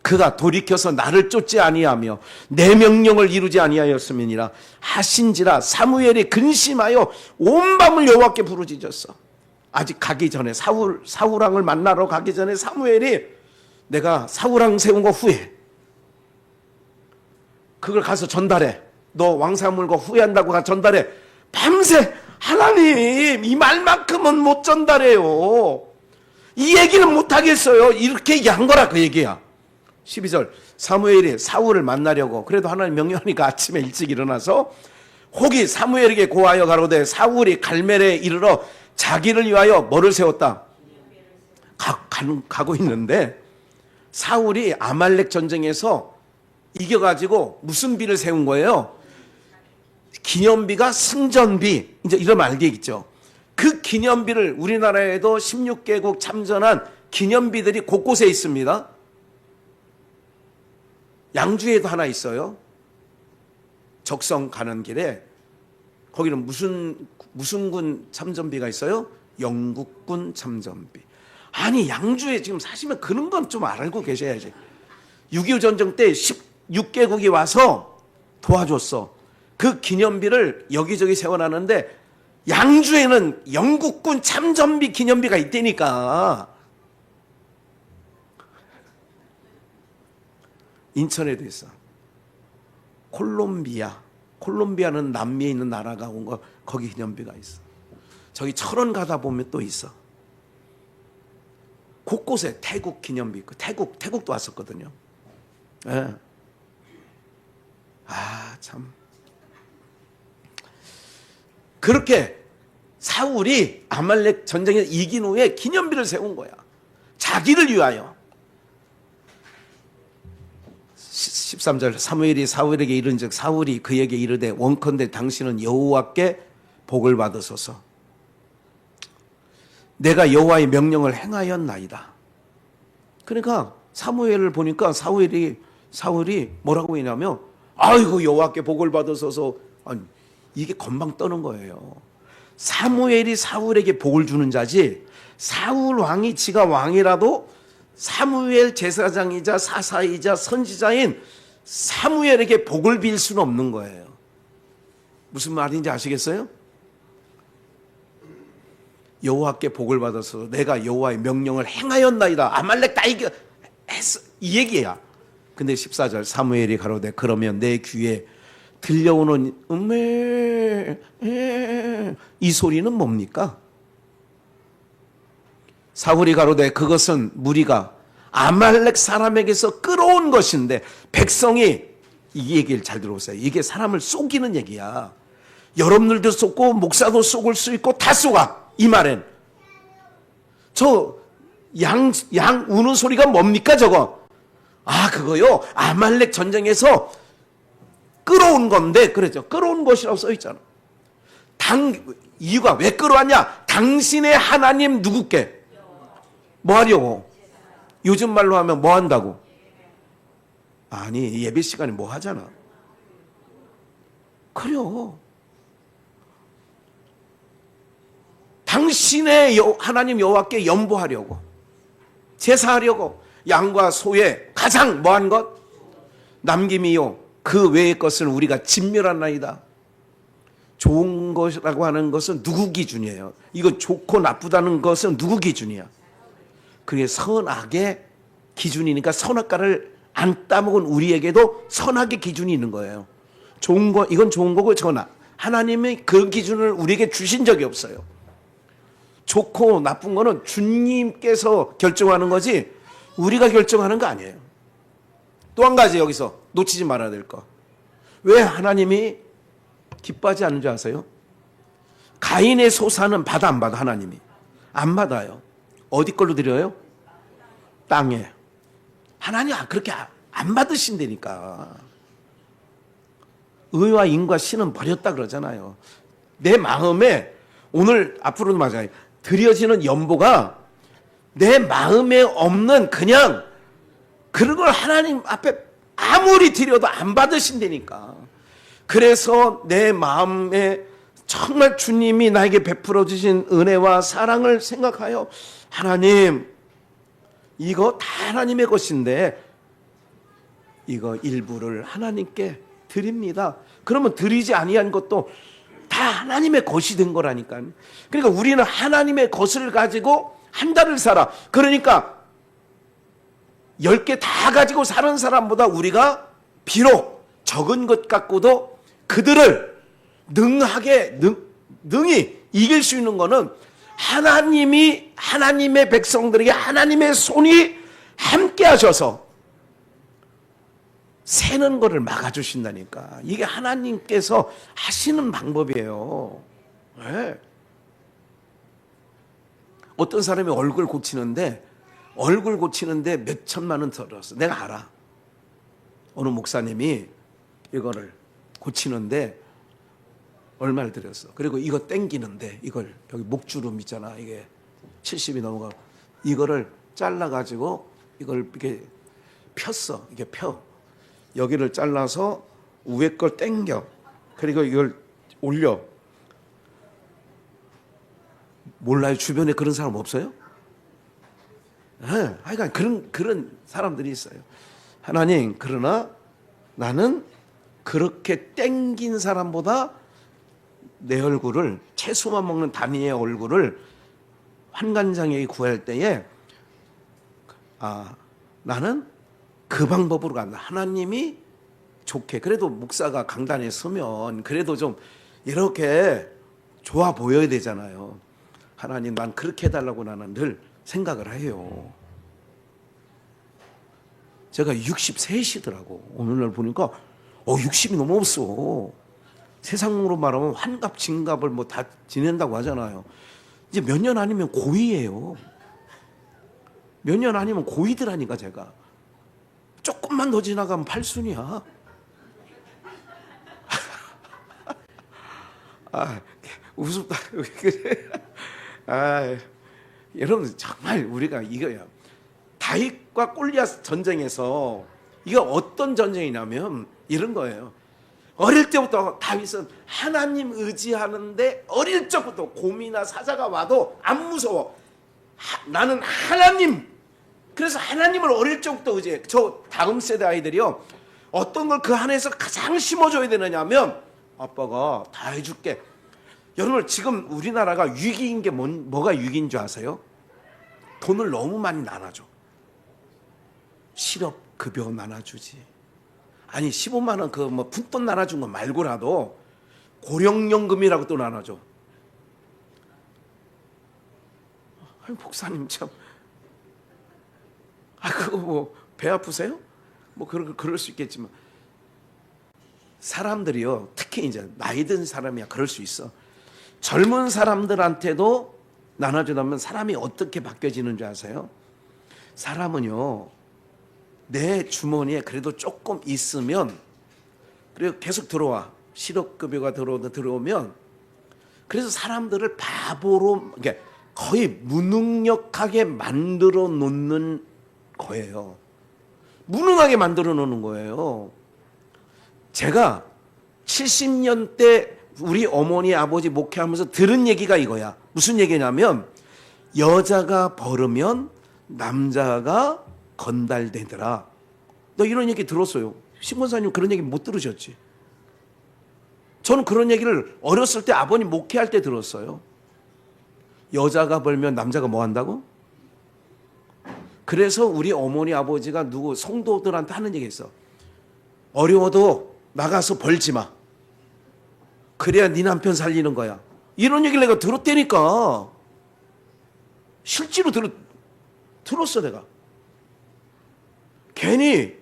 그가 돌이켜서 나를 쫓지 아니하며 내 명령을 이루지 아니하였음이니라 하신지라. 사무엘이 근심하여 온 밤을 여호와께 부르짖었어. 아직 가기 전에 사울왕을 만나러 가기 전에 사무엘이 내가 사울왕 세운 거 후회. 그걸 가서 전달해. 너 왕사물고 후회한다고 가 전달해. 밤새 하나님 이 말만큼은 못 전달해요. 이 얘기는 못 하겠어요. 이렇게 얘기한 거라 그 얘기야. 12절 사무엘이 사울을 만나려고 그래도 하나님 명령하니까 아침에 일찍 일어나서 혹이 사무엘에게 고하여 가로되 사울이 갈멜에 이르러 자기를 위하여 뭐를 세웠다? 가고 있는데 사울이 아말렉 전쟁에서 이겨가지고 무슨 비를 세운 거예요? 기념비가 승전비. 이제 이러면 알겠죠. 그 기념비를 우리나라에도 16개국 참전한 기념비들이 곳곳에 있습니다. 양주에도 하나 있어요. 적성 가는 길에 거기는 무슨 군 참전비가 있어요? 영국군 참전비. 아니 양주에 지금 사시면 그런 건 좀 알고 계셔야지. 6.25 전쟁 때 16개국이 와서 도와줬어. 그 기념비를 여기저기 세워놨는데 양주에는 영국군 참전비 기념비가 있다니까. 인천에도 있어. 콜롬비아는 남미에 있는 나라가 온 거 거기 기념비가 있어. 저기 철원 가다 보면 또 있어. 곳곳에 태국 기념비 있고 태국도 왔었거든요. 예. 아, 참. 그렇게 사울이 아말렉 전쟁에 이긴 후에 기념비를 세운 거야. 자기를 위하여. 13절 사무엘이 사울에게 이른즉 사울이 그에게 이르되 원컨대 당신은 여호와께 복을 받으소서. 내가 여호와의 명령을 행하였나이다. 그러니까 사무엘을 보니까 사울이 뭐라고 했냐면 아이고 여호와께 복을 받으소서. 아니, 이게 건방 떠는 거예요. 사무엘이 사울에게 복을 주는 자지 사울 왕이 지가 왕이라도 사무엘 제사장이자 사사이자 선지자인 사무엘에게 복을 빌 수는 없는 거예요. 무슨 말인지 아시겠어요? 여호와께 복을 받아서 내가 여호와의 명령을 행하였나이다. 아말렉 다 이겼어. 이 얘기야. 근데 14절 사무엘이 가로되 그러면 내 귀에 들려오는 이 소리는 뭡니까? 사울이 가로되 그것은 무리가 아말렉 사람에게서 끌어온 것인데 백성이 이 얘기를 잘 들어보세요. 이게 사람을 속이는 얘기야. 여러분들도 속고 목사도 속을 수 있고 다 속아. 이 말엔 저 양 우는 소리가 뭡니까 저거? 아 그거요 아말렉 전쟁에서 끌어온 건데 그랬죠. 끌어온 것이라고 써있잖아. 이유가 왜 끌어왔냐? 당신의 하나님 누구께? 뭐 하려고? 요즘 말로 하면 뭐 한다고? 아니 예배 시간에 뭐 하잖아. 그래요. 당신의 하나님 여호와께 연보하려고 제사하려고 양과 소의 가장 뭐한 것? 남김이요 그 외의 것은 우리가 진멸하나이다. 좋은 것이라고 하는 것은 누구 기준이에요? 이거 좋고 나쁘다는 것은 누구 기준이야? 그게 선악의 기준이니까 선악과를 안 따먹은 우리에게도 선악의 기준이 있는 거예요. 좋은 거 이건 좋은 거고 저건 하나님이 그 기준을 우리에게 주신 적이 없어요. 좋고 나쁜 거는 주님께서 결정하는 거지 우리가 결정하는 거 아니에요. 또 한 가지 여기서 놓치지 말아야 될 거. 왜 하나님이 기뻐하지 않는 줄 아세요? 가인의 소사는 받아 안 받아? 하나님이 안 받아요. 어디 걸로 드려요? 땅에. 하나님 그렇게 안 받으신다니까. 의와 인과 신은 버렸다 그러잖아요. 내 마음에 오늘 앞으로도 맞아요. 드려지는 연보가 내 마음에 없는 그냥 그런 걸 하나님 앞에 아무리 드려도 안 받으신다니까. 그래서 내 마음에 정말 주님이 나에게 베풀어 주신 은혜와 사랑을 생각하여 하나님 이거 다 하나님의 것인데 이거 일부를 하나님께 드립니다. 그러면 드리지 아니한 것도 다 하나님의 것이 된 거라니까. 그러니까 우리는 하나님의 것을 가지고 한 달을 살아. 그러니까 10개 다 가지고 사는 사람보다 우리가 비록 적은 것 갖고도 그들을 능히 이길 수 있는 거는 하나님이 하나님의 백성들에게 하나님의 손이 함께 하셔서 새는 거를 막아주신다니까. 이게 하나님께서 하시는 방법이에요. 네. 어떤 사람이 얼굴 고치는데 몇 천만 원 들었어. 내가 알아. 어느 목사님이 이거를 고치는데 얼마를 들였어. 그리고 이거 땡기는데 이걸 여기 목주름 있잖아. 이게 70이 넘어가. 이거를 잘라가지고 이걸 이렇게 폈어. 이게 펴. 여기를 잘라서 위에 걸 땡겨. 그리고 이걸 올려. 몰라요? 주변에 그런 사람 없어요? 네, 하여간 그런 사람들이 있어요. 하나님, 그러나 나는 그렇게 땡긴 사람보다 내 얼굴을, 채소만 먹는 다니의 얼굴을 환관장애에 구할 때에 나는 그 방법으로 간다. 하나님이 좋게. 그래도 목사가 강단에 서면 그래도 좀 이렇게 좋아 보여야 되잖아요. 하나님, 난 그렇게 해달라고 나는 늘 생각을 해요. 제가 63이시더라고. 오늘날 보니까 60이 넘었어. 세상으로 말하면 환갑, 진갑을 뭐 다 지낸다고 하잖아요. 이제 몇 년 아니면 고이예요. 몇 년 아니면 고이더라니까 제가. 조금만 더 지나가면 팔순이야. 우습다. 여러분, 정말 우리가 이거야. 다윗과 골리앗 전쟁에서 이게 어떤 전쟁이냐면 이런 거예요. 어릴 때부터 다윗은 하나님 의지하는데 어릴 적부터 곰이나 사자가 와도 안 무서워. 나는 하나님. 그래서 하나님을 어릴 적부터 의지해. 저 다음 세대 아이들이요. 어떤 걸 그 안에서 가장 심어줘야 되느냐면 아빠가 다 해줄게. 여러분, 지금 우리나라가 위기인 게 뭐가 위기인 줄 아세요? 돈을 너무 많이 나눠줘. 실업급여 나눠주지. 아니 15만 원 그 뭐 푼돈 나눠준 거 말고라도 고령연금이라고 또 나눠줘. 아니 목사님 참, 그거 뭐 배 아프세요? 뭐 그럴 수 있겠지만 사람들이요, 특히 이제 나이 든 사람이야 그럴 수 있어. 젊은 사람들한테도 나눠주다면 사람이 어떻게 바뀌어지는 줄 아세요? 사람은요, 내 주머니에 그래도 조금 있으면, 그리고 계속 들어와. 실업급여가 들어오면, 그래서 사람들을 바보로, 거의 무능력하게 만들어 놓는 거예요. 무능하게 만들어 놓는 거예요. 제가 70년대 우리 어머니 아버지 목회하면서 들은 얘기가 이거야. 무슨 얘기냐면 여자가 벌으면 남자가 건달되더라. 너 이런 얘기 들었어요? 신권사님 그런 얘기 못 들으셨지? 저는 그런 얘기를 어렸을 때 아버님 목회할 때 들었어요. 여자가 벌면 남자가 뭐 한다고? 그래서 우리 어머니 아버지가 성도들한테 하는 얘기 있어. 어려워도 나가서 벌지 마. 그래야 네 남편 살리는 거야. 이런 얘기를 내가 들었다니까. 실제로 들었어 내가. 괜히.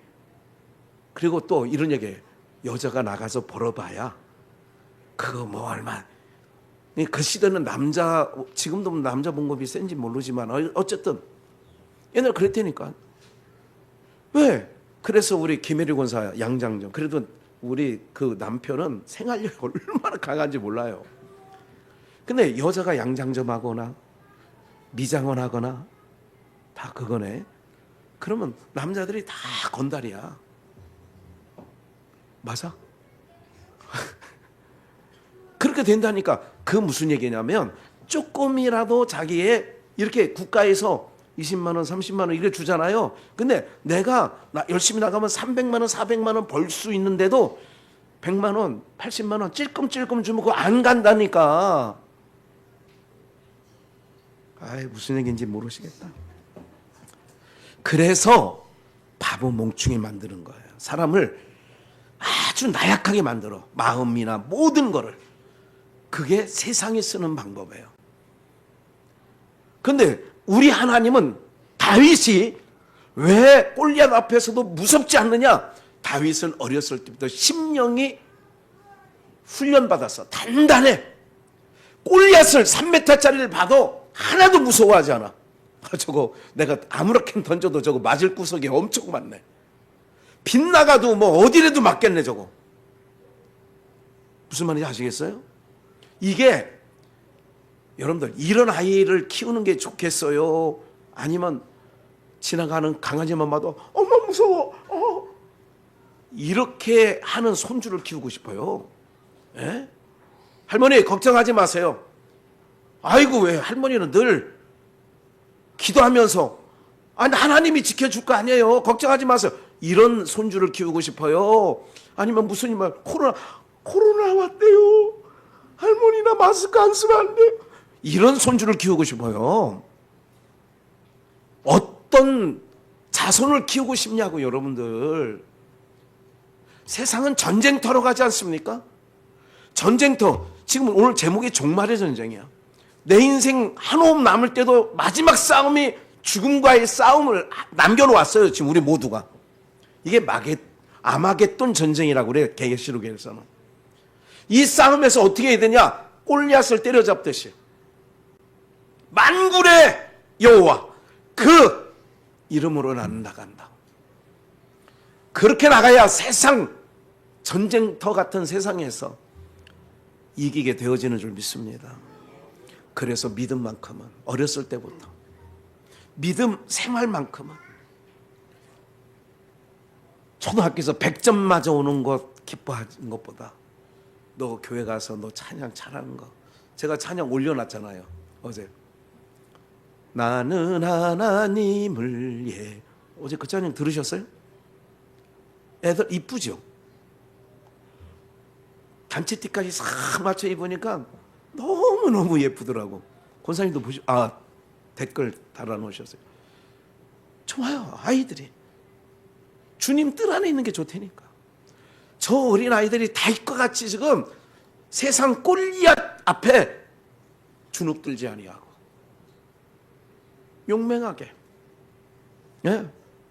그리고 또 이런 얘기. 여자가 나가서 벌어봐야 그거 뭐 얼마. 그 시대는 지금도 남자 봉급이 센지 모르지만 어쨌든 옛날에 그랬다니까. 왜? 그래서 우리 김혜리 권사 양장점, 그래도 우리 그 남편은 생활력이 얼마나 강한지 몰라요. 근데 여자가 양장점 하거나 미장원 하거나 다 그거네. 그러면 남자들이 다 건달이야. 맞아? 그렇게 된다니까. 그 무슨 얘기냐면 조금이라도 자기의 이렇게 국가에서 20만 원, 30만 원 이렇게 주잖아요. 근데 내가 열심히 나가면 300만 원, 400만 원 벌 수 있는데도 100만 원, 80만 원 찔끔찔끔 주면 그거 안 간다니까. 아이, 무슨 얘기인지 모르시겠다. 그래서 바보 몽충이 만드는 거예요. 사람을 아주 나약하게 만들어. 마음이나 모든 거를. 그게 세상이 쓰는 방법이에요. 근데 우리 하나님은 다윗이 왜 골리앗 앞에서도 무섭지 않느냐? 다윗은 어렸을 때부터 심령이 훈련받았어. 단단해. 골리앗을 3m짜리를 봐도 하나도 무서워하지 않아. 저거 내가 아무렇게 던져도 저거 맞을 구석이 엄청 많네. 빗나가도 뭐 어디라도 맞겠네 저거. 무슨 말인지 아시겠어요? 이게 여러분들 이런 아이를 키우는 게 좋겠어요? 아니면 지나가는 강아지만 봐도 엄마 무서워 이렇게 하는 손주를 키우고 싶어요? 예? 할머니 걱정하지 마세요. 아이고 왜 할머니는 늘 기도하면서 아니 하나님이 지켜줄 거 아니에요. 걱정하지 마세요. 이런 손주를 키우고 싶어요? 아니면 무슨 말 코로나 왔대요. 할머니나 마스크 안 쓰면 안 돼요. 이런 손주를 키우고 싶어요. 어떤 자손을 키우고 싶냐고 여러분들. 세상은 전쟁터로 가지 않습니까? 전쟁터. 지금 오늘 제목이 종말의 전쟁이야. 내 인생 한 호흡 남을 때도 마지막 싸움이 죽음과의 싸움을 남겨놓았어요. 지금 우리 모두가. 이게 아마겟돈 전쟁이라고 그래요. 계시록에서는. 이 싸움에서 어떻게 해야 되냐? 골리앗을 때려잡듯이 만군의 여호와 그 이름으로 나는 나간다. 그렇게 나가야 세상 전쟁터 같은 세상에서 이기게 되어지는 줄 믿습니다. 그래서 믿음만큼은 어렸을 때부터 믿음 생활만큼은 초등학교에서 100점 맞아 오는 것 기뻐하는 것보다 너 교회 가서 너 찬양 잘하는 거. 제가 찬양 올려놨잖아요 어제. 나는 하나님을 어제 그 찬양 들으셨어요? 애들 이쁘죠? 단체티까지 싹 맞춰 입으니까 너무너무 예쁘더라고. 권사님도 댓글 달아놓으셨어요. 좋아요. 아이들이 주님 뜰 안에 있는 게 좋다니까. 저 어린 아이들이 다윗과 같이 지금 세상 골리앗 앞에 주눅들지 아니하고 용맹하게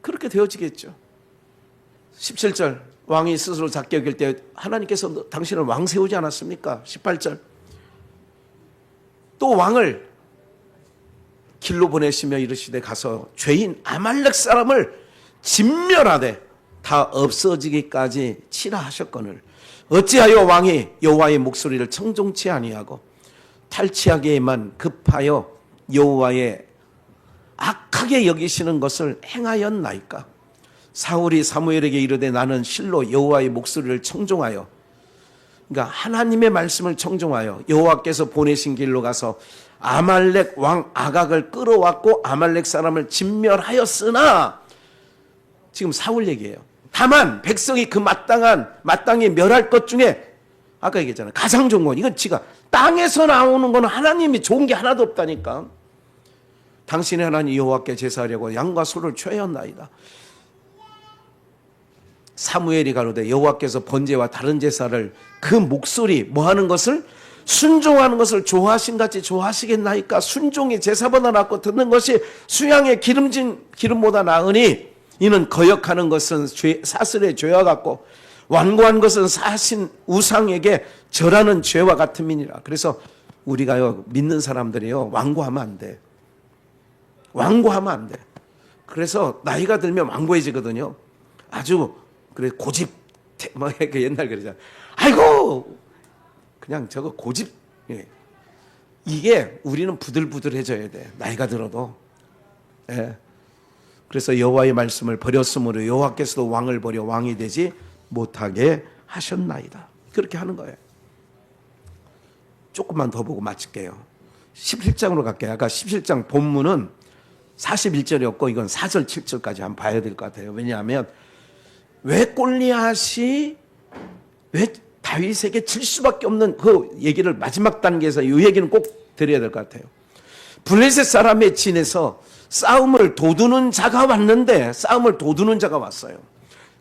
그렇게 되어지겠죠. 17절 왕이 스스로 작게 여길 때 하나님께서 당신을 왕 세우지 않았습니까? 18절 또 왕을 길로 보내시며 이르시되 가서 죄인 아말렉 사람을 진멸하되 다 없어지기까지 치라 하셨거늘 어찌하여 왕이 여호와의 목소리를 청종치 아니하고 탈취하기에만 급하여 여호와의 악하게 여기시는 것을 행하였나이까. 사울이 사무엘에게 이르되 나는 실로 여호와의 목소리를 청종하여, 그러니까 하나님의 말씀을 청종하여 여호와께서 보내신 길로 가서 아말렉 왕 아각을 끌어왔고 아말렉 사람을 진멸하였으나, 지금 사울 얘기예요. 다만 백성이 그 마땅히 멸할 것 중에 아까 얘기했잖아요. 가장 좋은 건 이건 지가 땅에서 나오는 건 하나님이 좋은 게 하나도 없다니까. 당신의 하나님 여호와께 제사하려고 양과 소를 취하였나이다. 사무엘이 가로되 여호와께서 번제와 다른 제사를 그 목소리 뭐하는 것을 순종하는 것을 좋아하신 같이 좋아하시겠나이까. 순종이 제사보다 낫고 듣는 것이 수양의 기름진 기름보다 나으니 이는 거역하는 것은 사슬의 죄와 같고 완고한 것은 사신 우상에게 절하는 죄와 같음이니라. 그래서 우리가요 믿는 사람들이요 완고하면 안 돼. 완고하면 안 돼. 그래서 나이가 들면 완고해지거든요. 아주 그래 고집 뭐 옛날 그러잖아. 아이고 그냥 저거 고집. 이게 우리는 부들부들해져야 돼. 나이가 들어도. 예. 그래서 여호와의 말씀을 버렸으므로 여호와께서도 왕을 버려 왕이 되지 못하게 하셨나이다. 그렇게 하는 거예요. 조금만 더 보고 마칠게요. 17장으로 갈게요. 아까 17장 본문은 41절이었고 이건 4절 7절까지 한번 봐야 될 것 같아요. 왜냐하면 왜 골리앗이 왜 다윗에게 질 수밖에 없는 그 얘기를 마지막 단계에서 이 얘기는 꼭 드려야 될 것 같아요. 블레셋 사람의 진에서 싸움을 도두는 자가 왔는데, 싸움을 도두는 자가 왔어요.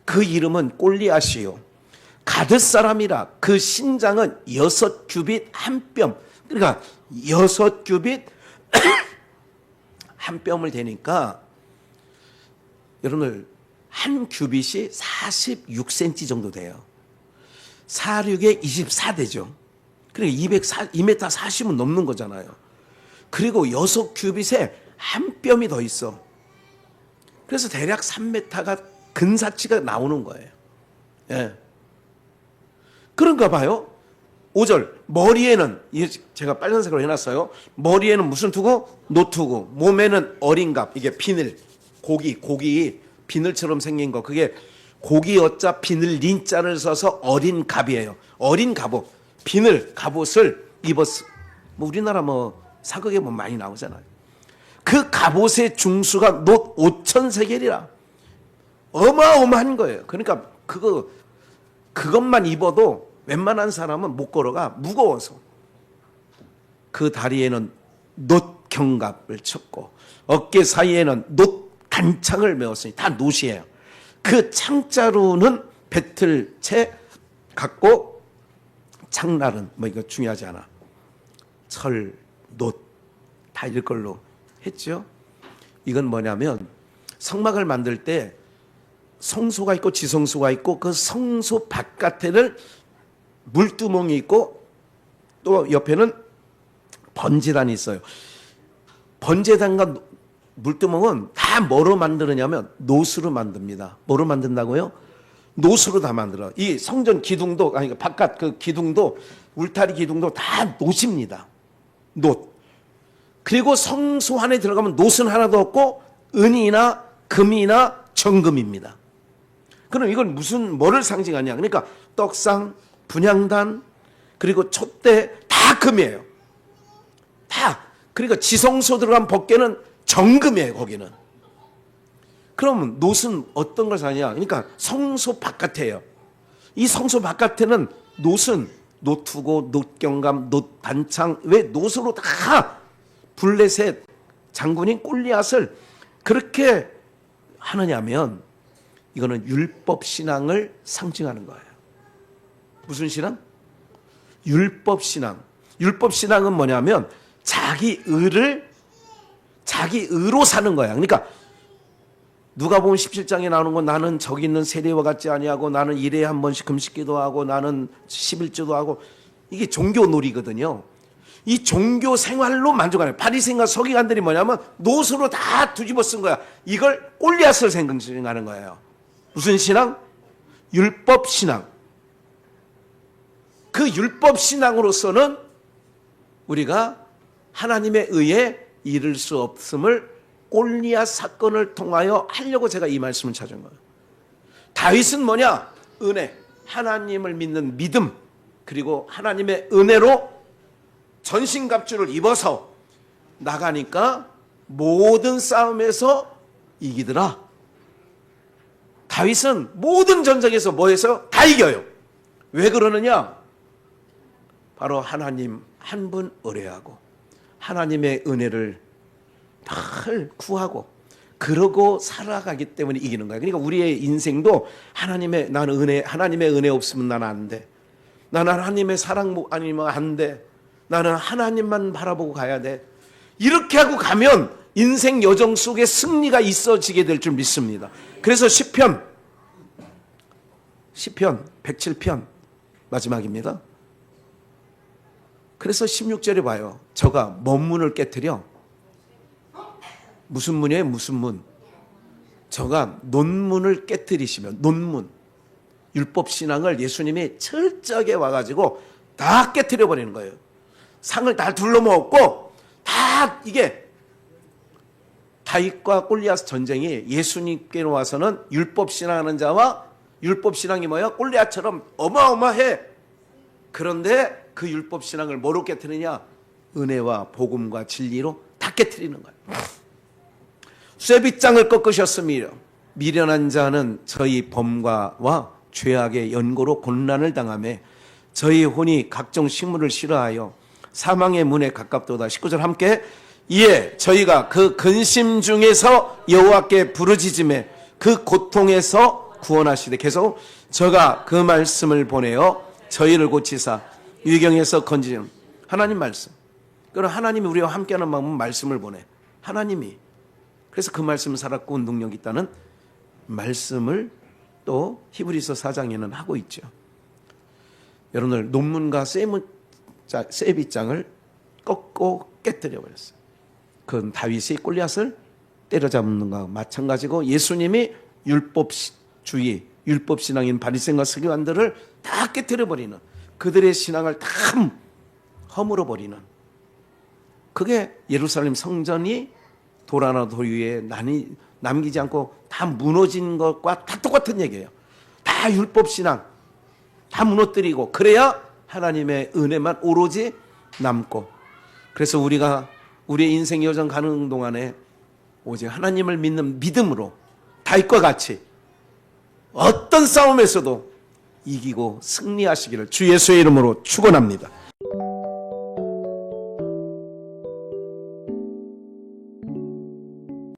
그 이름은 골리앗이요, 가드 사람이라. 그 신장은 6규빗 한 뼘, 그러니까 6규빗 한 뼘을 되니까 여러분들 한 규빗이 46cm 정도 돼요. 46에 24되죠. 그러니까 2m 40은 넘는 거잖아요. 그리고 6규빗에 한 뼘이 더 있어. 그래서 대략 3m가 근사치가 나오는 거예요. 예. 그런가 봐요. 5절 머리에는, 제가 빨간색으로 해놨어요. 머리에는 무슨 투구? 노투구. 몸에는 어린갑, 이게 비늘, 고기 비늘처럼 생긴 거, 그게 고기 어자 비늘 린자를 써서 어린 갑이에요. 어린 갑옷, 비늘 갑옷을 입었어. 뭐 우리나라 사극에 많이 나오잖아요. 그 갑옷의 중수가 놋 5,000세겔이라. 어마어마한 거예요. 그러니까 그것만 입어도 웬만한 사람은 못 걸어가, 무거워서. 그 다리에는 놋 경갑을 쳤고 어깨 사이에는 놋 단창을 메었으니, 다 놋이에요. 그 창자루는 배틀채 갖고, 창날은 이거 중요하지 않아. 철, 놋 다 이럴 걸로 했죠. 이건 뭐냐면 성막을 만들 때 성소가 있고 지성소가 있고, 그 성소 바깥에는 물두멍이 있고 또 옆에는 번제단이 있어요. 번제단과 물두멍은 다 뭐로 만드느냐면 놋으로 만듭니다. 뭐로 만든다고요? 놋으로 다 만들어. 이 성전 기둥도, 아니 바깥 그 기둥도, 울타리 기둥도 다 놋입니다. 놋. 그리고 성소 안에 들어가면 놋은 하나도 없고 은이나 금이나 정금입니다. 그럼 이건 뭐를 상징하냐? 그러니까 떡상, 분향단, 그리고 촛대 다 금이에요. 다. 그러니까 지성소 들어간 법궤는 정금이에요, 거기는. 그러면 놋은 어떤 걸 사냐? 그러니까 성소 바깥에요. 이 성소 바깥에는 놋은 노투고, 놋경감, 놋단창, 왜 놋으로 다 블레셋 장군인 골리앗을 그렇게 하느냐면, 이거는 율법 신앙을 상징하는 거예요. 무슨 신앙? 율법 신앙. 율법 신앙은 뭐냐면 자기 의로 사는 거야. 그러니까 누가복음 17장에 나오는 건, 나는 저기 있는 세례와 같지 아니하고, 나는 일에 한 번씩 금식기도 하고, 나는 11조도 하고, 이게 종교 놀이거든요. 이 종교 생활로 만족하는, 바리새인과 서기관들이 뭐냐면 놋으로 다 뒤집어 쓴 거야. 이걸 골리앗을 생각하는 거예요. 무슨 신앙? 율법 신앙. 그 율법 신앙으로서는 우리가 하나님의 의에 이를 수 없음을 골리앗 사건을 통하여 하려고 제가 이 말씀을 찾은 거예요. 다윗은 뭐냐? 은혜, 하나님을 믿는 믿음, 그리고 하나님의 은혜로 전신갑주를 입어서 나가니까 모든 싸움에서 이기더라. 다윗은 모든 전쟁에서 뭐해서 다 이겨요. 왜 그러느냐? 바로 하나님 한 분 의뢰하고 하나님의 은혜를 늘 구하고 그러고 살아가기 때문에 이기는 거예요. 그러니까 우리의 인생도 하나님의 은혜 없으면 나는 안 돼. 나는 하나님의 사랑 아니면 안 돼. 나는 하나님만 바라보고 가야 돼. 이렇게 하고 가면 인생 여정 속에 승리가 있어지게 될 줄 믿습니다. 그래서 시편 107편 마지막입니다. 그래서 16절에 봐요. 저가 먼 문을 깨트려. 무슨 문이에요? 무슨 문? 저가 논문을 깨트리시면, 논문, 율법신앙을 예수님이 철저하게 와가지고 다 깨트려 버리는 거예요. 상을 다 둘러먹었고, 다 이게 다윗과 골리앗 전쟁이 예수님께로 와서는 율법신앙하는 자와, 율법신앙이 뭐야? 골리앗처럼 어마어마해. 그런데 그 율법신앙을 뭐로 깨트리냐? 은혜와 복음과 진리로 다 깨트리는 거예요. 쇠빗장을 꺾으셨으며 미련한 자는 저희 범과와 죄악의 연고로 곤란을 당하며 저희 혼이 각종 식물을 싫어하여 사망의 문에 가깝도다. 19절 함께 이에 저희가 그 근심 중에서 여호와께 부르짖음에 그 고통에서 구원하시되 계속 저가 그 말씀을 보내어 저희를 고치사 유경에서 건지는 하나님 말씀. 그럼 하나님이 우리와 함께하는 마음은 말씀을 보내. 하나님이. 그래서 그 말씀은 살았고 능력이 있다는 말씀을 또 히브리서 4장에는 하고 있죠. 여러분들 논문가 세비장을 꺾고 깨뜨려 버렸어요. 그건 다윗이 골리앗을 때려잡는 것과 마찬가지고 예수님이 율법주의, 율법신앙인 바리새인과 서기관들을 다 깨뜨려 버리는, 그들의 신앙을 다 허물어 버리는, 그게 예루살렘 성전이 돌 하나 돌 위에 남기지 않고 다 무너진 것과 다 똑같은 얘기예요. 다 율법신앙 다 무너뜨리고 그래야 하나님의 은혜만 오로지 남고, 그래서 우리가 우리의 인생 여정 가는 동안에 오직 하나님을 믿는 믿음으로 다윗과 같이 어떤 싸움에서도 이기고 승리하시기를 주 예수의 이름으로 축원합니다.